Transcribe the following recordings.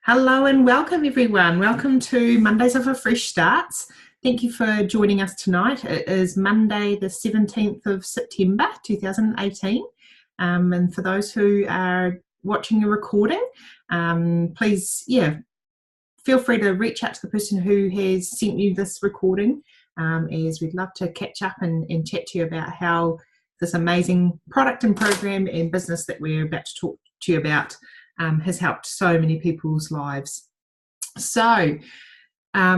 Hello and welcome everyone. Welcome to Mondays of a Fresh Starts. Thank you for joining us tonight. It is Monday the 17th of September 2018. And for those who are watching a recording, please feel free to reach out to the person who has sent you this recording, as we'd love to catch up and chat to you about how this amazing product and program and business that we're about to talk to you about has helped so many people's lives. So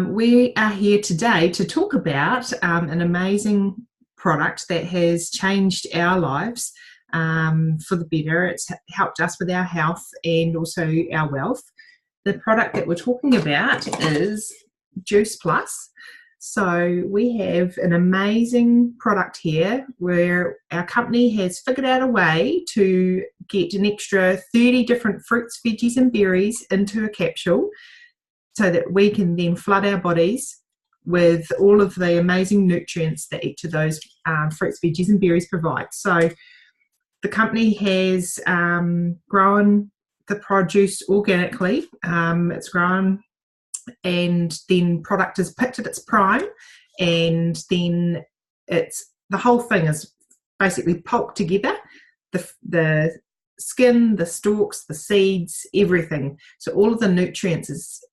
we are here today to talk about an amazing product that has changed our lives for the better. It's helped us with our health and also our wealth. The product that we're talking about is Juice Plus. So we have an amazing product here where our company has figured out a way to get an extra 30 different fruits, veggies and berries into a capsule so that we can then flood our bodies with all of the amazing nutrients that each of those fruits, veggies and berries provide. So the company has grown the produce organically. It's grown and then product is picked at its prime, and then the whole thing is basically pulped together, the skin, the stalks, the seeds, everything. So all of the nutrients is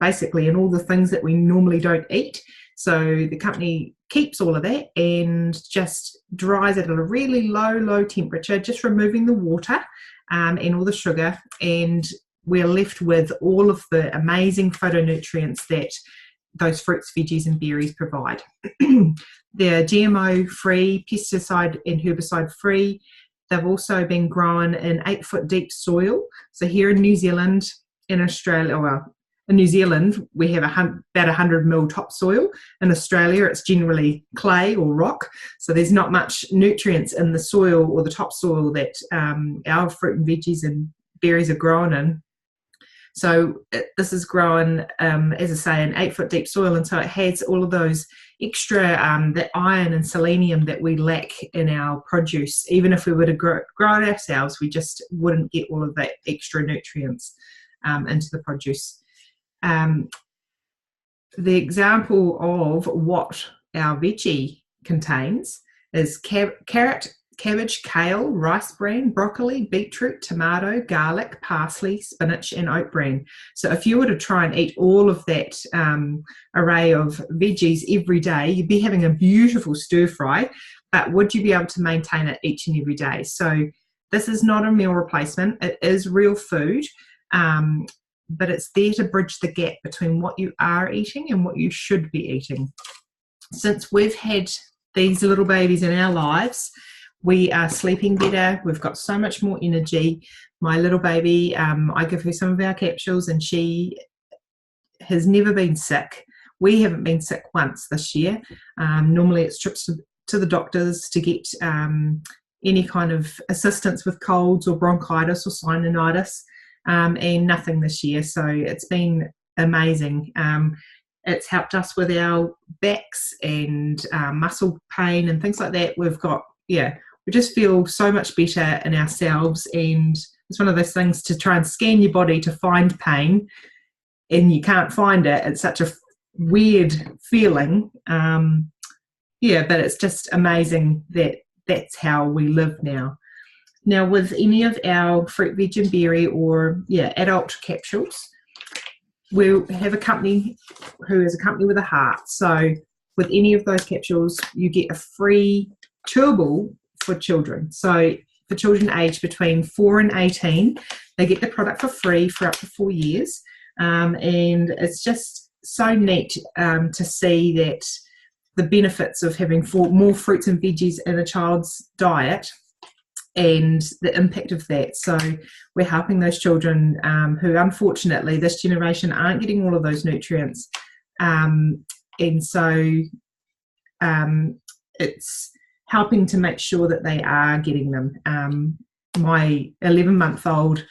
basically in all the things that we normally don't eat. So the company keeps all of that and just dries it at a really low temperature, just removing the water and all the sugar, and we're left with all of the amazing phytonutrients that those fruits, veggies and berries provide. They're GMO-free, pesticide and herbicide-free. They've also been grown in 8-foot deep soil. So here in New Zealand, in Australia, well, in New Zealand, we have about 100 mil topsoil. In Australia, it's generally clay or rock. So there's not much nutrients in the soil or the topsoil that our fruit and veggies and berries are grown in. So this is grown, as I say, in 8-foot deep soil, and so it has all of those extra the iron and selenium that we lack in our produce. Even if we were to grow it ourselves, we just wouldn't get all of that extra nutrients into the produce. The example of what our veggie contains is carrot, cabbage, kale, rice bran, broccoli, beetroot, tomato, garlic, parsley, spinach and oat bran. So if you were to try and eat all of that array of veggies every day, you'd be having a beautiful stir fry, but would you be able to maintain it each and every day? So this is not a meal replacement. It is real food, but it's there to bridge the gap between what you are eating and what you should be eating. Since we've had these little babies in our lives, we are sleeping better. We've got so much more energy. My little baby, I give her some of our capsules and she has never been sick. We haven't been sick once this year. Normally it's trips to the doctors to get any kind of assistance with colds or bronchitis or sinusitis, and nothing this year. So it's been amazing. It's helped us with our backs and muscle pain and things like that. We just feel so much better in ourselves, and it's one of those things to try and scan your body to find pain and you can't find it. It's such a weird feeling. But it's just amazing that that's how we live now. Now with any of our fruit, veg and berry or adult capsules, we have a company who is a company with a heart. So with any of those capsules, you get a free chewable for children. So for children aged between 4 and 18, they get the product for free for up to 4 years. And it's just so neat to see that the benefits of having more fruits and veggies in a child's diet and the impact of that. So we're helping those children who unfortunately this generation aren't getting all of those nutrients. And so it's helping to make sure that they are getting them. My 11-month-old,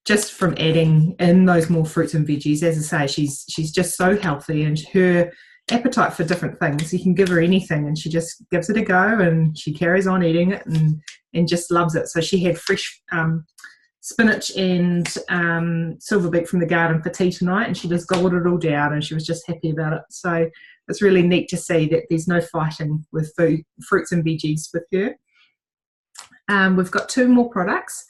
just from adding in those more fruits and veggies, as I say, she's just so healthy, and her appetite for different things, you can give her anything and she just gives it a go and she carries on eating it and just loves it. So she had fresh spinach and silver beet from the garden for tea tonight, and she just gobbled it all down, and she was just happy about it. So it's really neat to see that there's no fighting with food, fruits and veggies with her. We've got 2 more products.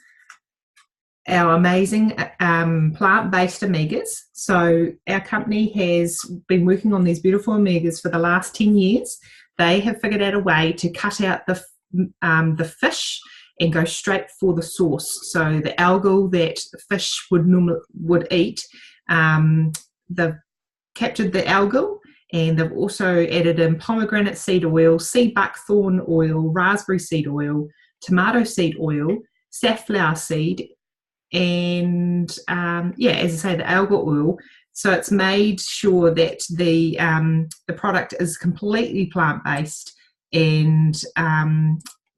Our amazing plant-based omegas. So our company has been working on these beautiful omegas for the last 10 years. They have figured out a way to cut out the fish and go straight for the source. So the algal that fish would eat, they've captured the algal, and they've also added in pomegranate seed oil, sea buckthorn oil, raspberry seed oil, tomato seed oil, safflower seed, and as I say, the algal oil. So it's made sure that the product is completely plant-based and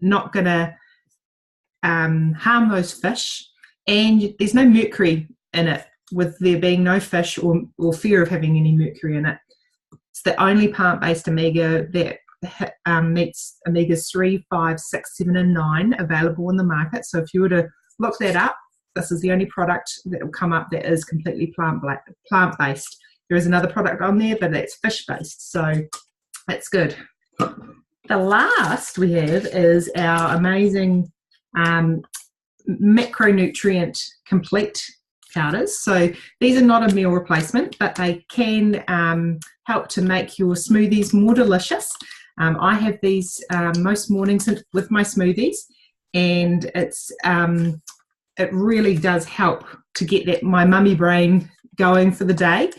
not going to harm those fish, and there's no mercury in it, with there being no fish or fear of having any mercury in it. It's the only plant-based omega that meets omegas 3, 5, 6, 7 and 9 available in the market. So if you were to look that up, this is the only product that will come up that is completely plant-based. There is another product on there, but it's fish-based, so that's good. The last we have is our amazing macronutrient complete powders. So these are not a meal replacement, but they can help to make your smoothies more delicious. I have these most mornings with my smoothies, and it really does help to get my mummy brain going for the day.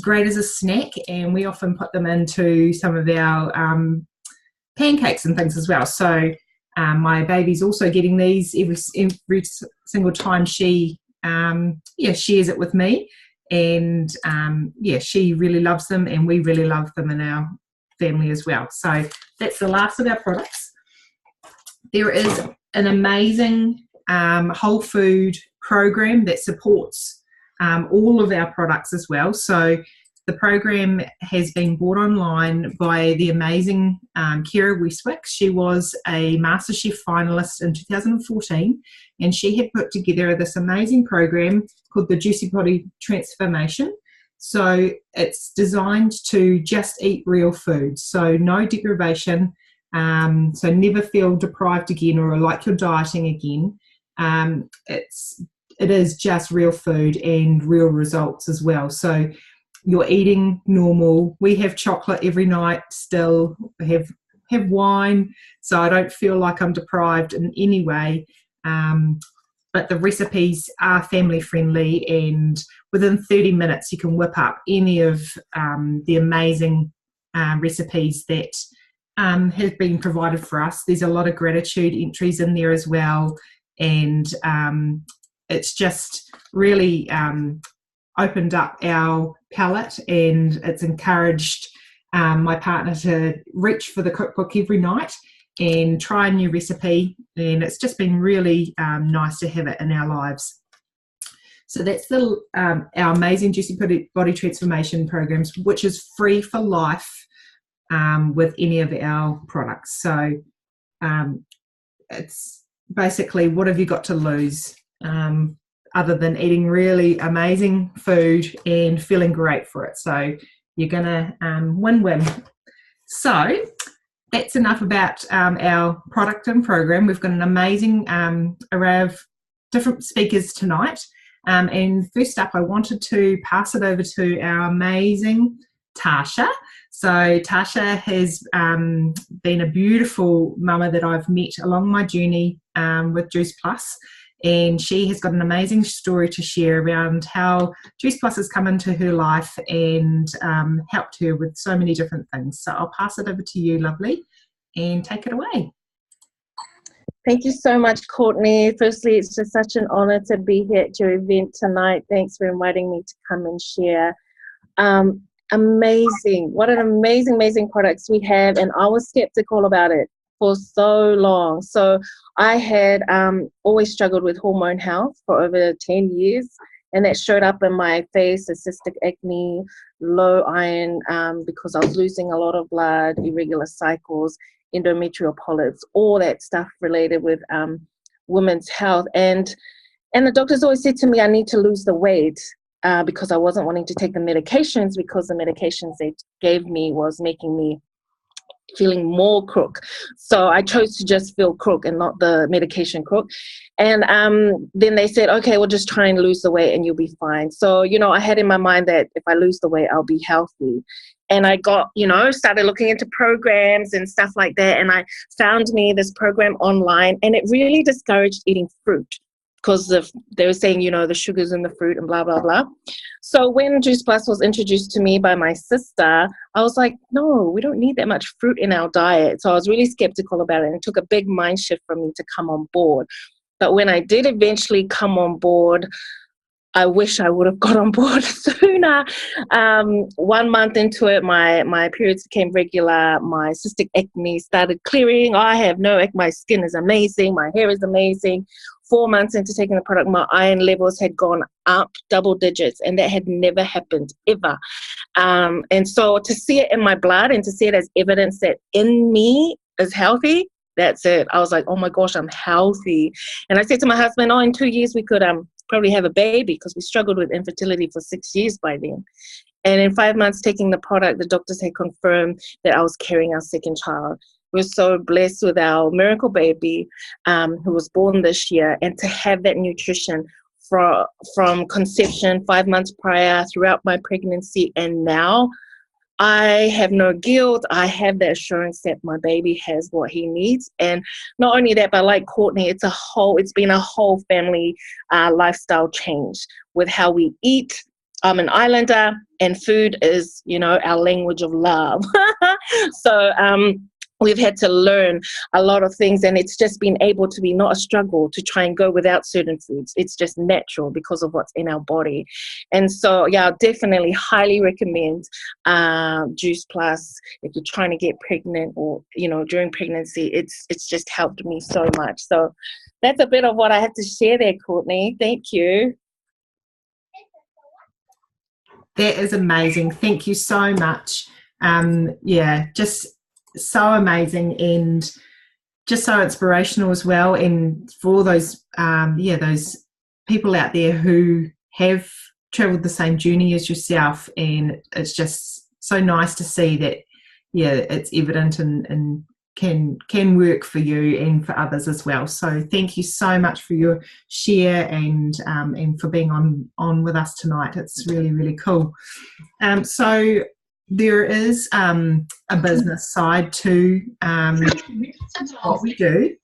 Great as a snack, and we often put them into some of our pancakes and things as well. So my baby's also getting these every single time she shares it with me, and she really loves them, and we really love them in our family as well. So that's the last of our products. There is an amazing whole food program that supports all of our products as well. So the program has been brought online by the amazing Kira Westwick. She was a MasterChef finalist in 2014, and she had put together this amazing program called the Juicy Body Transformation. So it's designed to just eat real food, so no deprivation, so never feel deprived again or like you're dieting again. It is just real food and real results as well. So you're eating normal. We have chocolate every night still, have wine, so I don't feel like I'm deprived in any way. But the recipes are family friendly, and within 30 minutes you can whip up any of the amazing recipes that have been provided for us. There's a lot of gratitude entries in there as well, and it's just really opened up our palette, and it's encouraged my partner to reach for the cookbook every night and try a new recipe, and it's just been really nice to have it in our lives. So that's our amazing Juicy Body Transformation programs, which is free for life with any of our products. So it's basically, what have you got to lose other than eating really amazing food and feeling great for it? So you're gonna win-win. So that's enough about our product and program. We've got an amazing array of different speakers tonight. And first up, I wanted to pass it over to our amazing Tasha. So Tasha has been a beautiful mama that I've met along my journey with Juice Plus, and she has got an amazing story to share around how Juice Plus has come into her life and helped her with so many different things. So I'll pass it over to you, lovely, and take it away. Thank you so much, Courtney. Firstly, it's just such an honor to be here at your event tonight. Thanks for inviting me to come and share. Amazing. What an amazing products we have, and I was skeptical about it for so long. So I had always struggled with hormone health for over 10 years, and that showed up in my face as cystic acne, low iron, because I was losing a lot of blood, irregular cycles, endometrial polyps, all that stuff related with women's health. And And the doctors always said to me, I need to lose the weight because I wasn't wanting to take the medications, because the medications they gave me was making me feeling more crook. So I chose to just feel crook and not the medication crook. And then they said, okay, we'll just try and lose the weight and you'll be fine. So, I had in my mind that if I lose the weight, I'll be healthy. And I got, started looking into programs and stuff like that. And I found me this program online, and it really discouraged eating fruit because they were saying, the sugars in the fruit and blah, blah, blah. So when Juice Plus was introduced to me by my sister, I was like, no, we don't need that much fruit in our diet. So I was really skeptical about it, and it took a big mind shift for me to come on board. But when I did eventually come on board, I wish I would have got on board sooner. 1 month into it, my periods became regular. My cystic acne started clearing. I have no acne. My skin is amazing. My hair is amazing. 4 months into taking the product, my iron levels had gone up double digits, and that had never happened ever. And so to see it in my blood and to see it as evidence that in me is healthy, that's it. I was like, oh my gosh, I'm healthy. And I said to my husband, in 2 years we could probably have a baby, because we struggled with infertility for 6 years by then. And in 5 months taking the product, the doctors had confirmed that I was carrying our second child. We're so blessed with our miracle baby who was born this year, and to have that nutrition from conception, 5 months prior, throughout my pregnancy, and now, I have no guilt. I have the assurance that my baby has what he needs. And not only that, but like Courtney, it's been a whole family lifestyle change with how we eat. I'm an islander, and food is, our language of love. So we've had to learn a lot of things, and it's just been able to be not a struggle to try and go without certain foods. It's just natural because of what's in our body. And so, yeah, I definitely highly recommend Juice Plus if you're trying to get pregnant or, during pregnancy. It's just helped me so much. So that's a bit of what I have to share there, Courtney. Thank you. That is amazing. Thank you so much. Just so amazing, and just so inspirational as well. And for all those those people out there who have traveled the same journey as yourself, and it's just so nice to see that it's evident and can work for you and for others as well. So thank you so much for your share and for being on with us tonight. It's really, really cool. So there is a business side to what we do,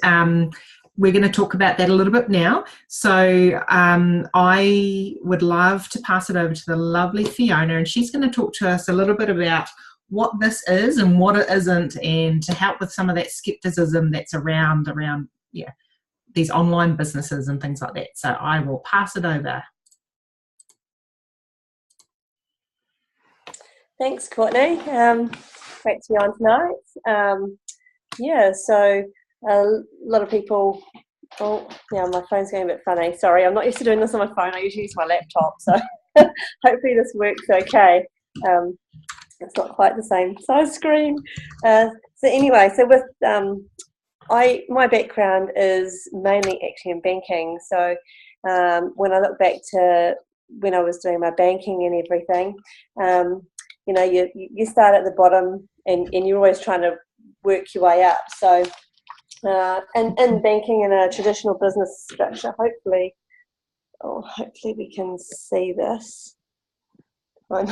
and we're going to talk about that a little bit now. So I would love to pass it over to the lovely Fiona, and she's going to talk to us a little bit about what this is and what it isn't, and to help with some of that skepticism that's around these online businesses and things like that. So I will pass it over. Thanks, Courtney. Great to be on tonight. So a lot of people. My phone's going a bit funny. Sorry, I'm not used to doing this on my phone. I usually use my laptop, so hopefully this works okay. It's not quite the same size screen. So with my background is mainly actually in banking. So when I look back to when I was doing my banking and everything, you start at the bottom and you're always trying to work your way up. So and in banking in a traditional business structure, hopefully we can see this. I'm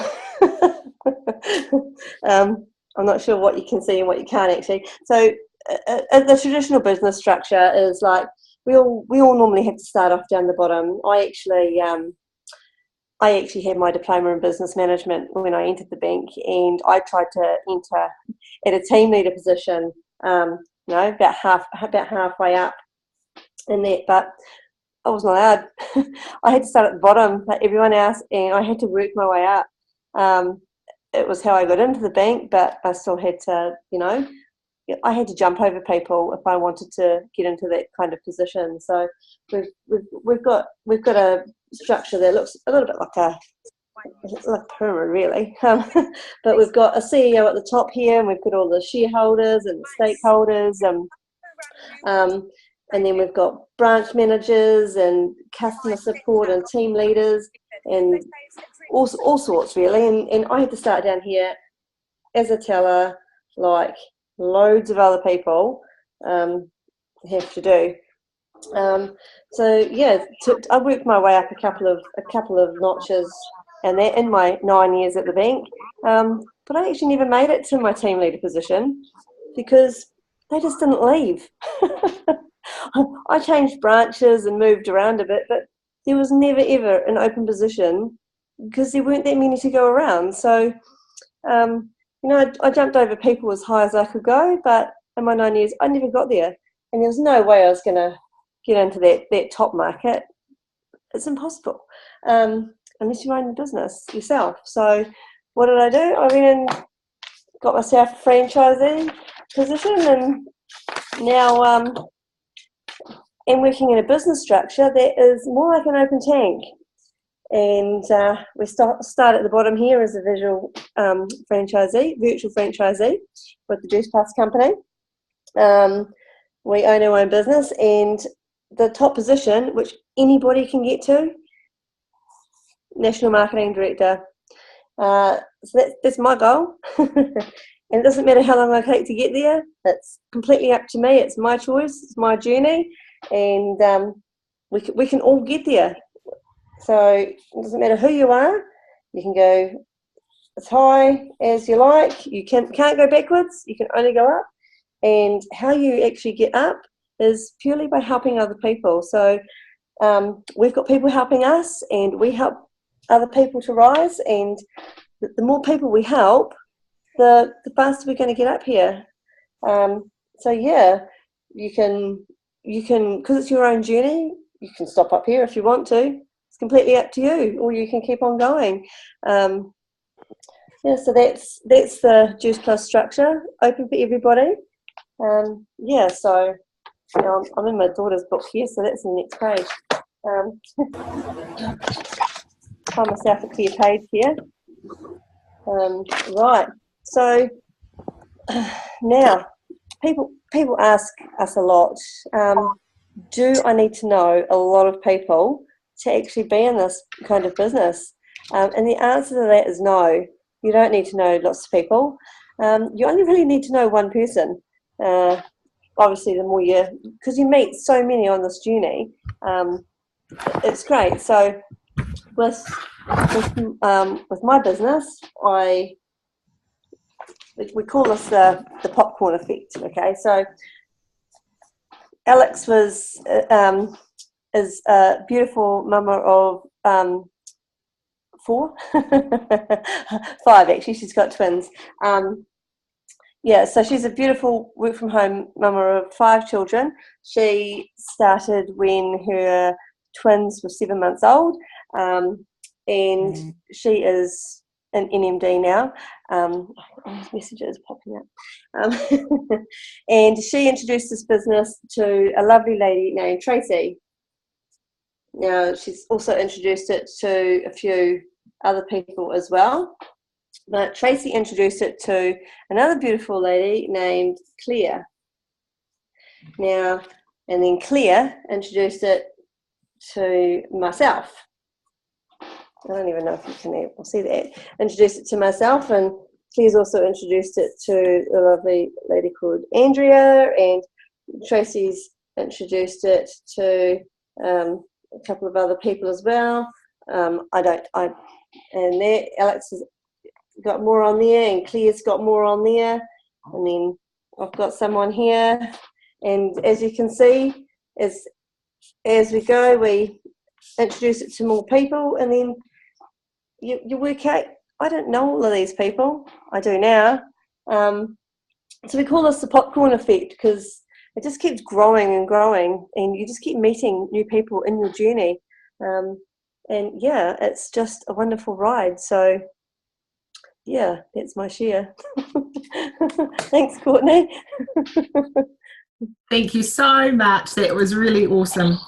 not sure what you can see and what you can't actually. So the traditional business structure is like we all normally have to start off down the bottom. I actually had my diploma in business management when I entered the bank, and I tried to enter at a team leader position, about halfway up in that, but I wasn't allowed. I had to start at the bottom like everyone else, and I had to work my way up. It was how I got into the bank, but I still had to, I had to jump over people if I wanted to get into that kind of position. So we've got a structure that looks a little bit like a pyramid, really. But we've got a CEO at the top here, and we've got all the shareholders and the stakeholders, And then we've got branch managers and customer support and team leaders and all sorts really. And I had to start down here as a teller, like loads of other people have to do. So yeah, I worked my way up a couple of notches, and that in my 9 years at the bank. But I actually never made it to my team leader position because they just didn't leave. I changed branches and moved around a bit, but there was never ever an open position because there weren't that many to go around. So, I jumped over people as high as I could go, but in my 9 years, I never got there. And there was no way I was going to get into that top market. It's impossible unless you own the business yourself. So what did I do? I went and got myself a franchisee position, and now I'm working in a business structure that is more like an open tank. And we start at the bottom here as a virtual franchisee with the Juice Plus company. We own our own business, and the top position, which anybody can get to, National Marketing Director. So that's my goal. And it doesn't matter how long I take to get there. It's completely up to me. It's my choice. It's my journey. And we can all get there. So it doesn't matter who you are. You can go as high as you like. You can't go backwards. You can only go up. And how you actually get up is purely by helping other people. So we've got people helping us, and we help other people to rise. And the more people we help, the faster we're going to get up here. So yeah, you can because it's your own journey. You can stop up here if you want to. It's completely up to you, or you can keep on going. Yeah, so that's the Juice Plus structure, open for everybody. So I'm in my daughter's book here, so that's the next page. Find myself a clear page here. Right, so now people ask us a lot, do I need to know a lot of people to actually be in this kind of business? And the answer to that is no. You don't need to know lots of people. You only really need to know one person. Obviously, the more because you meet so many on this journey, it's great. So with my business, we call this the popcorn effect. Okay, so Alex is a beautiful mama of 4, 5 actually. She's got twins. So she's a beautiful work from home mama of 5 children. She started when her twins were 7 months old, and she is an NMD now. Messages popping up. And she introduced this business to a lovely lady named Tracy. Now, she's also introduced it to a few other people as well. But Tracy introduced it to another beautiful lady named Claire. Now, and then Claire introduced it to myself. I don't even know if you can see that. Introduced it to myself, and Claire's also introduced it to a lovely lady called Andrea, and Tracy's introduced it to a couple of other people as well. And there Alex has got more on there, and Claire's got more on there, and then I've got someone here. And as you can see, as we go, we introduce it to more people, and then you work out, I don't know all of these people. I do now. So we call this the popcorn effect, because it just keeps growing and growing, and you just keep meeting new people in your journey. And yeah, it's just a wonderful ride. So yeah, that's my share. Thanks, Courtney. Thank you so much. That was really awesome.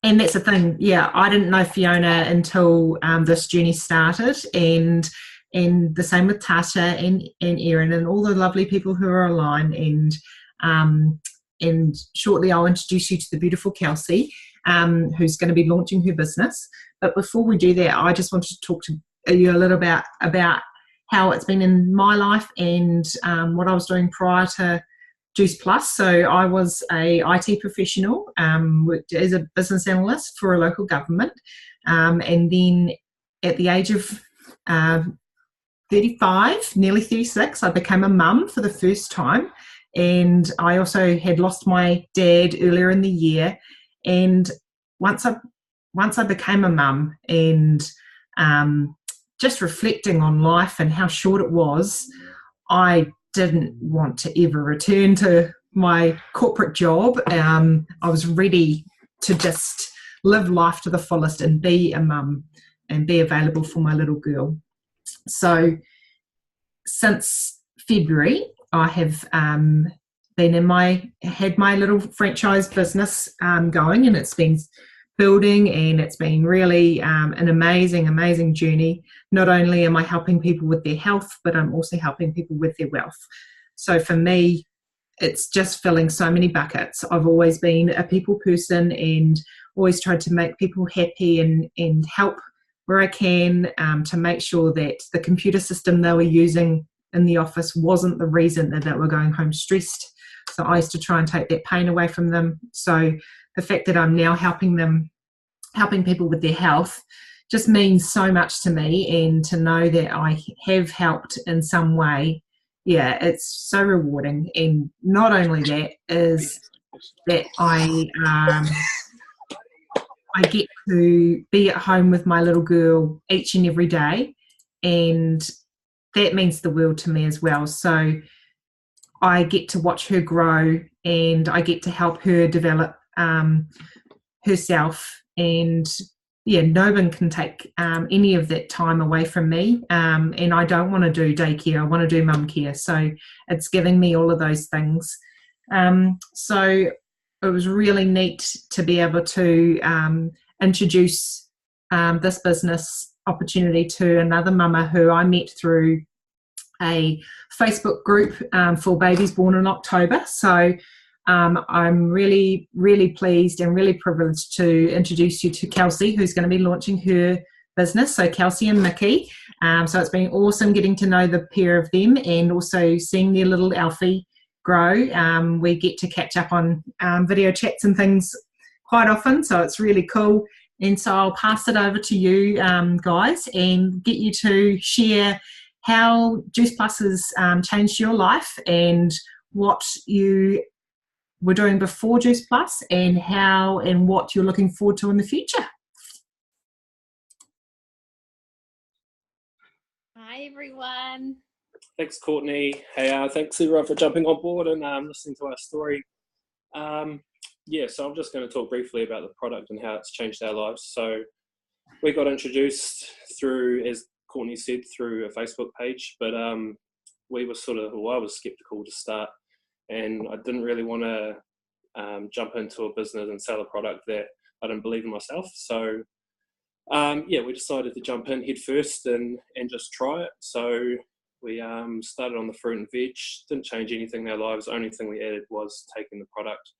And that's the thing. Yeah, I didn't know Fiona until this journey started, and the same with Tata and Erin and all the lovely people who are aligned. And and shortly I'll introduce you to the beautiful Kelsey, who's going to be launching her business. But before we do that, I just wanted to talk to you a little about how it's been in my life and what I was doing prior to Juice Plus. So I was a IT professional, worked as a business analyst for a local government, and then at the age of 35, nearly 36, I became a mum for the first time. And I also had lost my dad earlier in the year. And once I became a mum and just reflecting on life and how short it was, I didn't want to ever return to my corporate job. I was ready to just live life to the fullest and be a mum and be available for my little girl. So since February, I have had my little franchise business going, and it's been building, and it's been really an amazing journey. Not only am I helping people with their health, but I'm also helping people with their wealth. So for me, it's just filling so many buckets. I've always been a people person and always tried to make people happy and help where I can, to make sure that the computer system they were using in the office wasn't the reason that they were going home stressed. So I used to try and take that pain away from them. So the fact that I'm now helping people with their health just means so much to me, and to know that I have helped in some way, yeah, it's so rewarding. And not only that, is that I get to be at home with my little girl each and every day, and that means the world to me as well. So I get to watch her grow, and I get to help her develop herself. And yeah, no one can take any of that time away from me. And I don't want to do daycare. I want to do mum care. So it's giving me all of those things. So it was really neat to be able to introduce this business opportunity to another mama who I met through a Facebook group for babies born in October. So I'm really, really pleased and really privileged to introduce you to Kelsey, who's going to be launching her business. So Kelsey and Micky. So it's been awesome getting to know the pair of them, and also seeing their little Alfie grow. We get to catch up on video chats and things quite often, so it's really cool. And so I'll pass it over to you guys, and get you to share how Juice Plus has changed your life, and what you were doing before Juice Plus, and how and what you're looking forward to in the future. Hi everyone. Thanks, Courtney. Hey, thanks everyone for jumping on board and listening to our story. So I'm just going to talk briefly about the product and how it's changed our lives. So we got introduced through, as Courtney said, through a Facebook page, but I was skeptical to start, and I didn't really want to jump into a business and sell a product that I didn't believe in myself. So we decided to jump in head first and just try it. So we started on the fruit and veg, didn't change anything in our lives. The only thing we added was taking the product.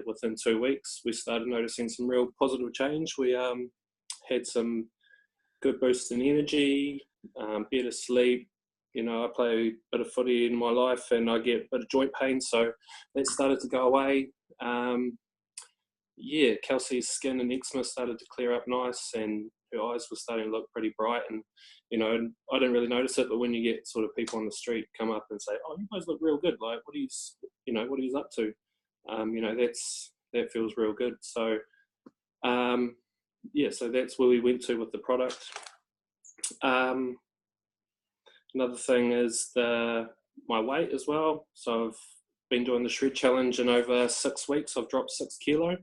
Within 2 weeks, we started noticing some real positive change. We had some good boost in energy, better sleep. You know, I play a bit of footy in my life, and I get a bit of joint pain, so that started to go away. Kelsey's skin and eczema started to clear up nice, and her eyes were starting to look pretty bright. And you know, I didn't really notice it, but when you get sort of people on the street come up and say, "Oh, you guys look real good. Like, what are you up to?" That feels real good. So so that's where we went to with the product. Another thing is my weight as well. So I've been doing the shred challenge, and over 6 weeks I've dropped 6 kilo.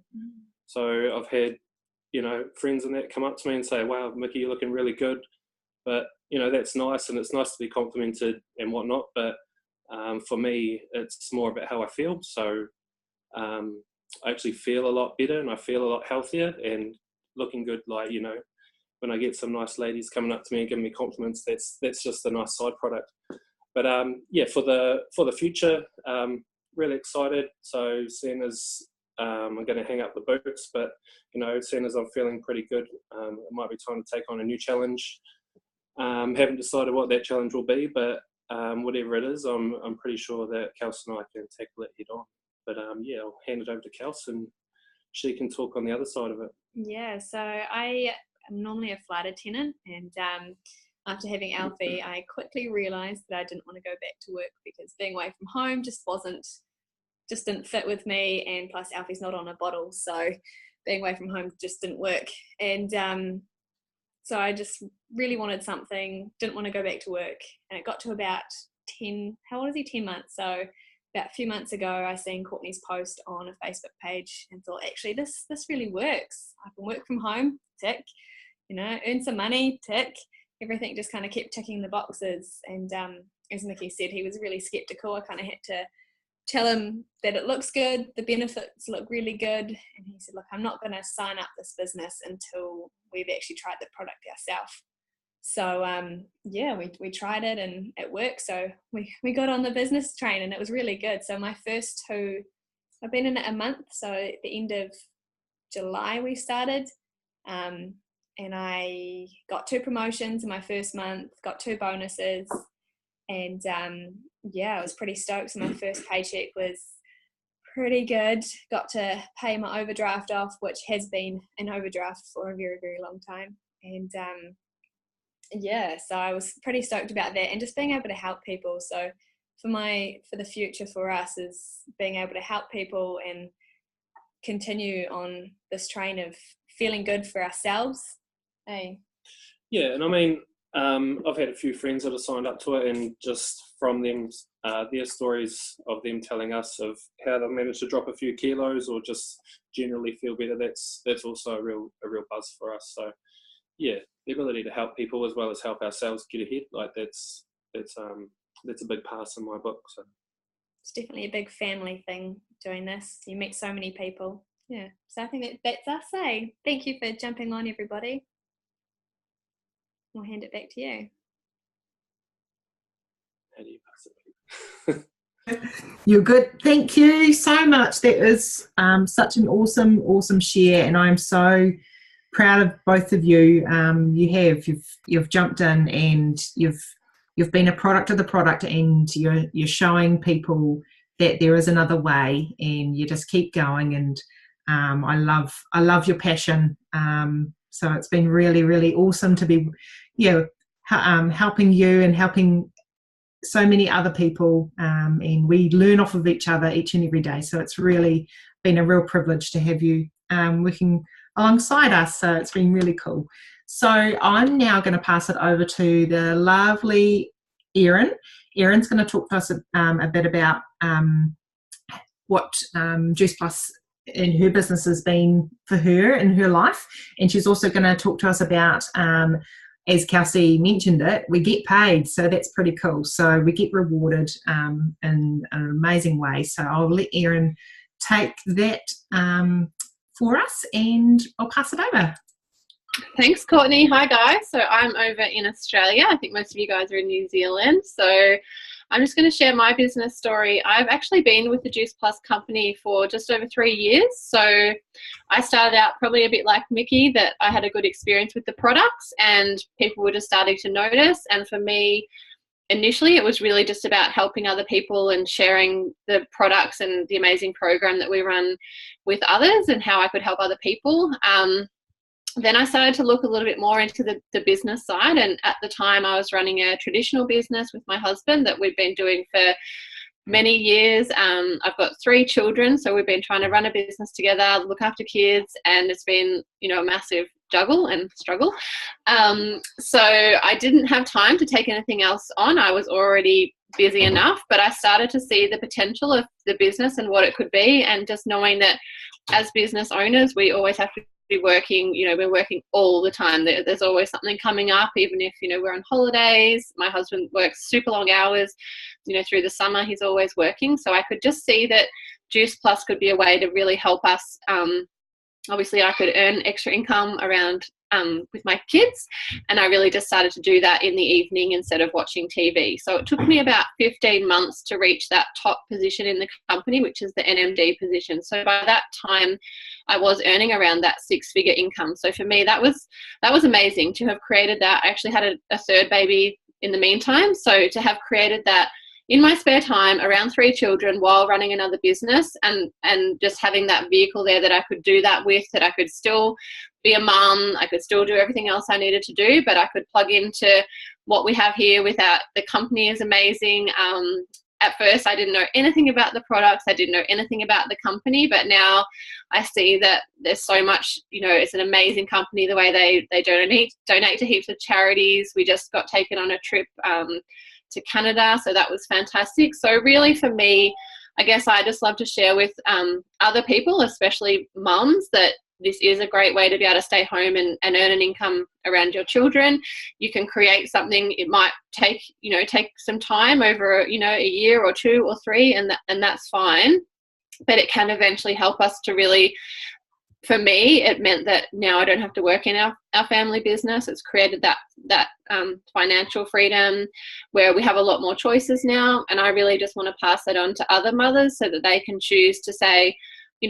So I've had friends and that come up to me and say, "Wow, Micky, you're looking really good." But that's nice, and it's nice to be complimented and whatnot, but for me it's more about how I feel. So I actually feel a lot better, and I feel a lot healthier and looking good. Like, when I get some nice ladies coming up to me and giving me compliments, that's just a nice side product. But for the future, really excited. So seeing as I'm going to hang up the boots, but seeing as I'm feeling pretty good, it might be time to take on a new challenge. Haven't decided what that challenge will be, but whatever it is, I'm pretty sure that Kelsey and I can tackle it head on. But I'll hand it over to Kelsey and she can talk on the other side of it. Yeah, so I am normally a flight attendant, and after having Alfie, I quickly realised that I didn't want to go back to work because being away from home just didn't fit with me, and plus Alfie's not on a bottle, so being away from home just didn't work. And so I just really wanted something, didn't want to go back to work, and it got to about 10 months. So about a few months ago, I seen Courtney's post on a Facebook page and thought, actually, this really works. I can work from home, tick, earn some money, tick. Everything just kind of kept ticking the boxes. And as Micky said, he was really skeptical. I kind of had to tell him that it looks good, the benefits look really good. And he said, look, I'm not going to sign up this business until we've actually tried the product ourselves. So we tried it and it worked. So we got on the business train and it was really good. So my first two, I've been in it a month. So at the end of July we started, and I got 2 promotions in my first month, got 2 bonuses, and I was pretty stoked. So my first paycheck was pretty good. Got to pay my overdraft off, which has been an overdraft for a very, very long time. And so I was pretty stoked about that and just being able to help people. So for the future for us is being able to help people and continue on this train of feeling good for ourselves. Hey. Yeah, and I mean, I've had a few friends that have signed up to it, and just from them, their stories of them telling us of how they've managed to drop a few kilos or just generally feel better. That's also a real buzz for us. So yeah, the ability to help people as well as help ourselves get ahead, like that's a big pass in my book. So it's definitely a big family thing doing this. You meet so many people. Yeah, so I think that's us. Thank you for jumping on, everybody. I'll hand it back to you. How do you pass it? You're good. Thank you so much. That is such an awesome share, and I'm so proud of both of you. You've jumped in and you've been a product of the product, and you're showing people that there is another way, and you just keep going. And I love your passion. So it's been really, really awesome to be, helping you and helping so many other people, and we learn off of each other each and every day. So it's really been a real privilege to have you working alongside us. So it's been really cool. So I'm now going to pass it over to the lovely Erin. Erin's going to talk to us a bit about what Juice Plus in her business has been for her in her life, and she's also going to talk to us about, as Kelsey mentioned it, we get paid, so that's pretty cool. So we get rewarded in an amazing way. So I'll let Erin take that for us, and I'll pass it over. Thanks, Courtney. Hi, guys. So I'm over in Australia. I think most of you guys are in New Zealand. So I'm just going to share my business story. I've actually been with the Juice Plus company for just over 3 years. So I started out probably a bit like Micky, that I had a good experience with the products and people were just starting to notice. And for me, initially, it was really just about helping other people and sharing the products and the amazing program that we run with others and how I could help other people. Then I started to look a little bit more into the business side, and at the time I was running a traditional business with my husband that we've been doing for many years. I've got 3 children, so we've been trying to run a business together, look after kids, and it's been, a massive juggle and struggle. So I didn't have time to take anything else on. I was already busy enough, but I started to see the potential of the business and what it could be, and just knowing that as business owners, we always have to be working, we're working all the time. There's always something coming up, even if, we're on holidays. My husband works super long hours, through the summer, he's always working. So I could just see that Juice Plus could be a way to really help us. Obviously, I could earn extra income around with my kids, and I really just started to do that in the evening instead of watching TV. So it took me about 15 months to reach that top position in the company, which is the NMD position. So by that time, I was earning around that 6-figure income. So for me, that was amazing to have created that. I actually had a third baby in the meantime. So to have created that in my spare time around 3 children while running another business, and just having that vehicle there that I could do that with, that I could still be a mum, I could still do everything else I needed to do, but I could plug into what we have here without. The company is amazing. At first, I didn't know anything about the products. I didn't know anything about the company, but now I see that there's so much, it's an amazing company, the way they donate to heaps of charities. We just got taken on a trip to Canada, so that was fantastic. So really for me, I guess I just love to share with other people, especially mums, that this is a great way to be able to stay home and earn an income around your children. You can create something. It might take some time over, a year or 2 or 3, and that's fine. But it can eventually help us to really, for me, it meant that now I don't have to work in our family business. It's created that financial freedom where we have a lot more choices now. And I really just want to pass that on to other mothers so that they can choose to say,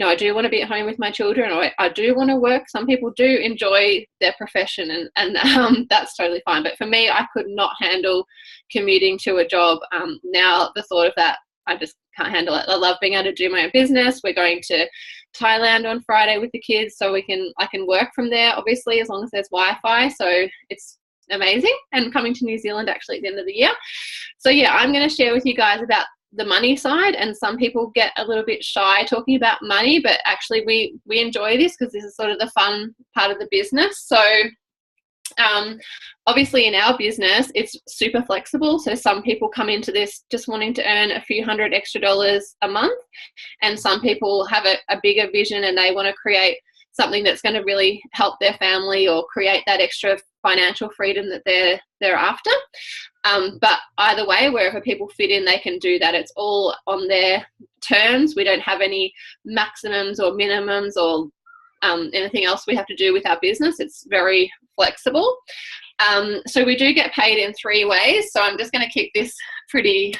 I do want to be at home with my children, or I do want to work. Some people do enjoy their profession, and that's totally fine. But for me, I could not handle commuting to a job. Now the thought of that, I just can't handle it. I love being able to do my own business. We're going to Thailand on Friday with the kids, so I can work from there, obviously, as long as there's Wi-Fi. So it's amazing. And coming to New Zealand actually at the end of the year. So yeah, I'm going to share with you guys about the money side, and some people get a little bit shy talking about money, but actually we enjoy this because this is sort of the fun part of the business. So obviously in our business it's super flexible, so some people come into this just wanting to earn a few $100 extra a month, and some people have a bigger vision and they want to create something that's going to really help their family or create that extra financial freedom that they're after. But either way, wherever people fit in, they can do that. It's all on their terms. We don't have any maximums or minimums or anything else we have to do with our business. It's very flexible. So we do get paid in 3 ways. So I'm just going to keep this pretty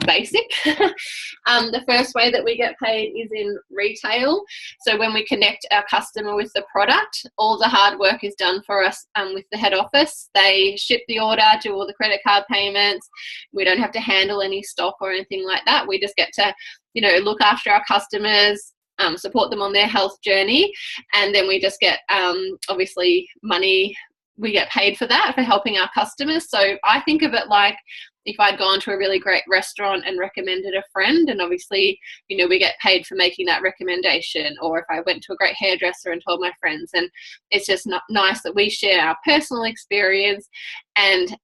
basic. The first way that we get paid is in retail. So when we connect our customer with the product, all the hard work is done for us with the head office. They ship the order, do all the credit card payments. We don't have to handle any stock or anything like that. We just get to, look after our customers, support them on their health journey, and then we just get obviously money. We get paid for that, for helping our customers. So I think of it like if I'd gone to a really great restaurant and recommended a friend, and obviously, we get paid for making that recommendation, or if I went to a great hairdresser and told my friends, and it's just nice that we share our personal experience and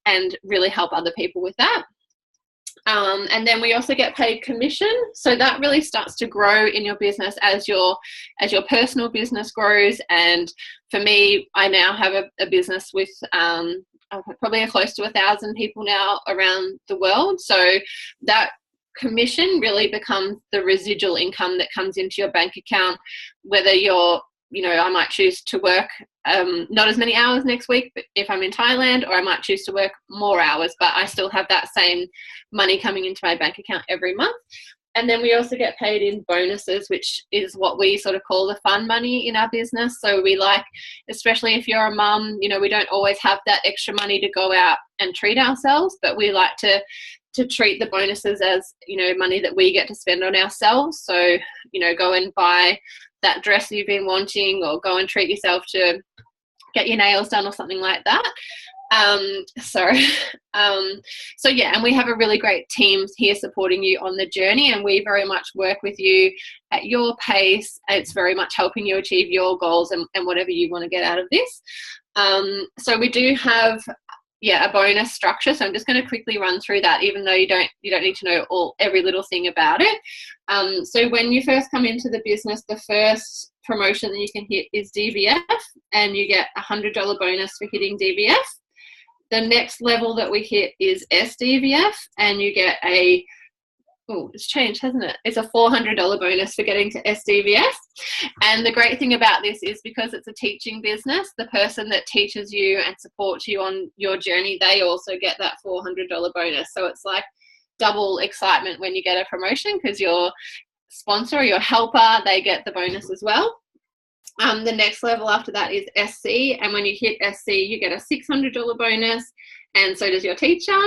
really help other people with that. And then we also get paid commission. So that really starts to grow in your business as your personal business grows. And for me, I now have a business with probably close to 1,000 people now around the world. So that commission really becomes the residual income that comes into your bank account, whether you're, I might choose to work not as many hours next week if I'm in Thailand, or I might choose to work more hours, but I still have that same money coming into my bank account every month. And then we also get paid in bonuses, which is what we sort of call the fun money in our business. So we like, especially if you're a mum, we don't always have that extra money to go out and treat ourselves, but we like to treat the bonuses as, money that we get to spend on ourselves. So, go and buy that dress you've been wanting, or go and treat yourself to get your nails done or something like that. So yeah, and we have a really great team here supporting you on the journey, and we very much work with you at your pace. It's very much helping you achieve your goals and whatever you want to get out of this. So we do have a bonus structure. So I'm just going to quickly run through that, even though you don't need to know every little thing about it. So when you first come into the business, the first promotion that you can hit is DVF, and you get $100 bonus for hitting DVF. The next level that we hit is SDVF, and you get a oh, it's changed, hasn't it? It's a $400 bonus for getting to SDVS. And the great thing about this is because it's a teaching business, the person that teaches you and supports you on your journey, they also get that $400 bonus. So it's like double excitement when you get a promotion, because your sponsor or your helper, they get the bonus as well. The next level after that is SC, and when you hit SC, you get a $600 bonus, and so does your teacher.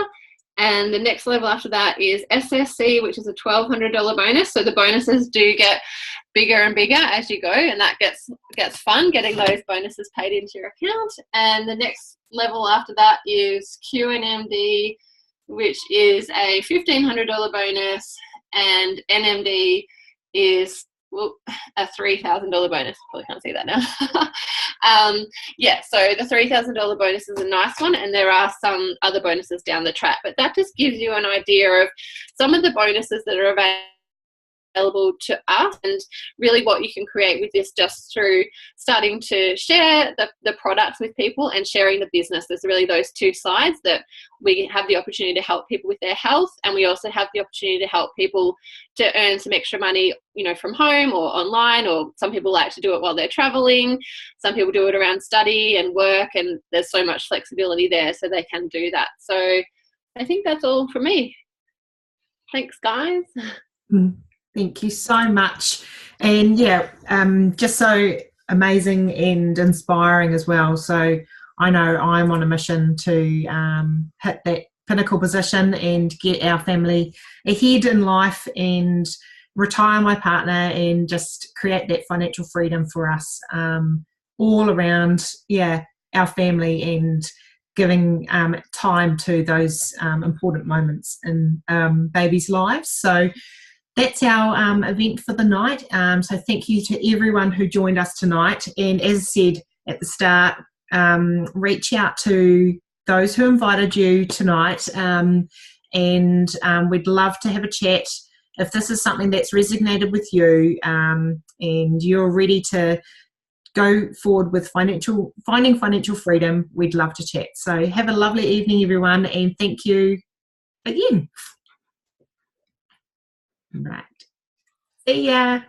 And the next level after that is SSC, which is a $1,200 bonus. So the bonuses do get bigger and bigger as you go, and that gets fun, getting those bonuses paid into your account. And the next level after that is QNMD, which is a $1,500 bonus, and NMD is a $3,000 bonus. Probably can't see that now. Yeah, so the $3,000 bonus is a nice one, and there are some other bonuses down the track, but that just gives you an idea of some of the bonuses that are available to us, and really what you can create with this just through starting to share the products with people and sharing the business. There's really those two sides, that we have the opportunity to help people with their health, and we also have the opportunity to help people to earn some extra money, you know, from home or online, or some people like to do it while they're traveling. Some people do it around study and work, and there's so much flexibility there, so they can do that. So I think that's all from me. Thanks, guys. Thank you so much. And yeah, just so amazing and inspiring as well. So I know I'm on a mission to hit that pinnacle position and get our family ahead in life and retire my partner and just create that financial freedom for us all around, our family, and giving time to those important moments in babies' lives. So that's our event for the night. So thank you to everyone who joined us tonight. And as I said at the start, reach out to those who invited you tonight, and we'd love to have a chat. If this is something that's resonated with you, and you're ready to go forward with finding financial freedom, we'd love to chat. So have a lovely evening, everyone, and thank you again. Right. See ya.